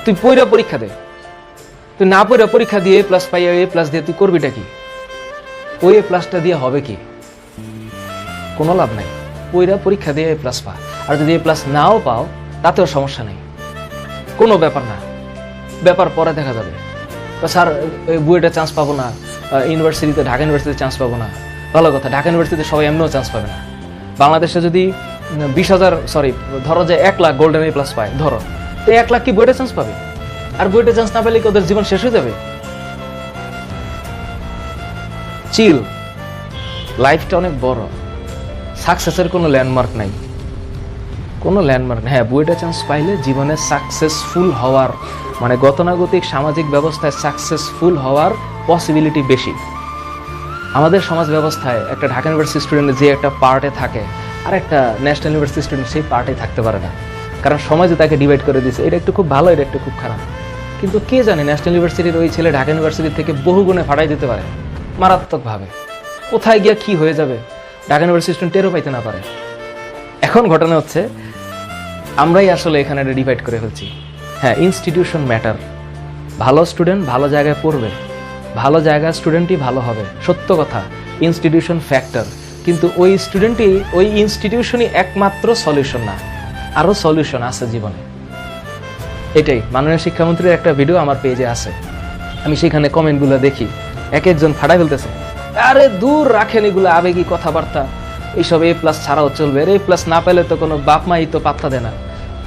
তুই পইরা পরীক্ষা দে, তুই না পইরা পরীক্ষা দিয়ে A+ পাইয়া A+ দিয়ে তুই করবিটা কি? ওই A+টা দিয়ে হবে কি? কোনো লাভ নাই। পইরা পরীক্ষা দিয়ে A+ পা, আর যদি A+ নাও পাও তাতেও সমস্যা নেই, কোনো ব্যাপার না, ব্যাপার পরে দেখা যাবে। স্যার বুয়েটে চান্স পাবো না, ইউনিভার্সিটিতে ঢাকা ইউনিভার্সিটিতে চান্স পাবো না, ভালো কথা, ঢাকা ইউনিভার্সিটিতে সবাই এমনিও চান্স পাবে না। বাংলাদেশে যদি 20,000 ধরো যে 1 লাখ গোল্ডেন A+ পায়, ধরো তো 1 লাখ কি বুয়েটে চান্স পাবে? আর বুয়েটে চান্স না পেলে কি ওদের জীবন শেষ হয়ে যাবে? চিল, লাইফটা অনেক বড়, সাকসেসের কোনো ল্যান্ডমার্ক নাই, কোনো ল্যান্ডমার্ক নেই। হ্যাঁ, বুয়েটে চান্স পাইলে জীবনে সাকসেসফুল হওয়ার মানে গতানুগতিক সামাজিক ব্যবস্থায় সাকসেসফুল হওয়ার পসিবিলিটি বেশি। আমাদের সমাজ ব্যবস্থায় একটা ঢাকা ইউনিভার্সিটি স্টুডেন্ট যে একটা পার্টে থাকে আর একটা ন্যাশনাল ইউনিভার্সিটি স্টুডেন্ট সেই পার্টে থাকতে পারে না, কারণ সমাজে তাকে ডিভাইড করে দিয়েছে, এটা একটু খুব ভালো, এটা একটু খুব খারাপ। কিন্তু কে জানে ন্যাশনাল ইউনিভার্সিটির ওই ছেলে ঢাকা ইউনিভার্সিটি থেকে বহু গুণে ফাটাই দিতে পারে মারাত্মকভাবে, কোথায় গিয়া কি হয়ে যাবে ঢাকা ইউনিভার্সিটি স্টুডেন্ট টেরও পাইতে না পারে। এখন ঘটনা হচ্ছে আমরাই আসলে এখানে ডিভাইড করে ফেলছি। হ্যাঁ, ইনস্টিটিউশন ম্যাটার, ভালো স্টুডেন্ট ভালো জায়গায় পড়বে, ভালো জায়গায় স্টুডেন্টই ভালো হবে, সত্য কথা, ইনস্টিটিউশন ফ্যাক্টর, কিন্তু ওই স্টুডেন্টই ওই ইনস্টিটিউশনই একমাত্র সলিউশন না, আরও সলিউশন আছে জীবনে। এটাই মাননীয় শিক্ষামন্ত্রীর একটা ভিডিও আমার পেজে আছে, আমি সেখানে কমেন্টগুলো দেখি, এক একজন ফাটাই ফেলতেছে, আরে দূর রাখেন এগুলো আবেগী কথাবার্তা, এইসব A+ ছাড়াও চলবে, A+ না পেলে তো কোনো বাপ মাই তো পাত্তা দেয় না।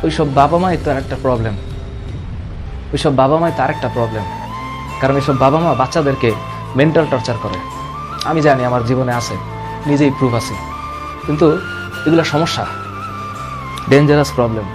ওইসব বাবা মাই তো আরেকটা প্রবলেম, ওইসব বাবা মাই তো আরেকটা প্রবলেম, কারণ এইসব বাবা মা বাচ্চাদেরকে মেন্টাল টর্চার করে। আমি জানি, আমার জীবনে আছে, নিজেই প্রুফ আছে, কিন্তু এগুলো সমস্যা, ডেঞ্জারাস প্রবলেম।